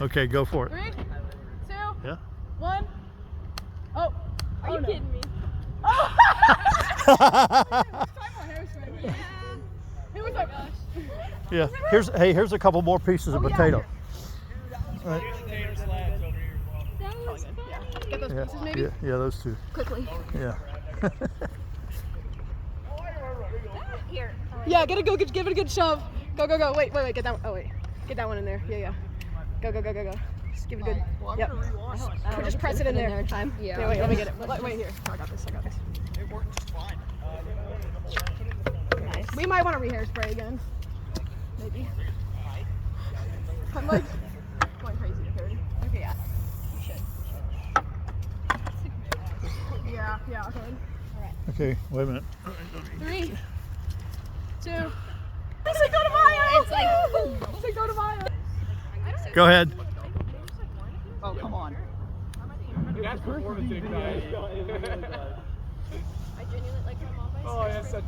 Okay, go for it. 3, 2, Yeah. 1. Oh. Are you kidding me? Oh! He was like, Yeah. Here's a couple more pieces of potato. All right. That was fun. get those Yeah. pieces maybe? Yeah, those two. Quickly. Yeah. Here. Yeah, give it a good shove. Go. Wait, get that one. Oh wait. Get that one in there. Yeah. Go. Just give it a good. Yep. Just press it in there. Time. Yeah. Wait, let me get it. Wait here. I got this. It worked just fine. Nice. We might want to re-hairspray again. Maybe. I'm like going crazy with her. Okay, yeah. You should. Yeah, okay. Okay, wait a minute. 3, 2. Let's say go to Maya! It's like, boom. Let's say go to Maya. Go ahead. Oh, come on. That's performance, guys. I genuinely like my mom. Oh, that's such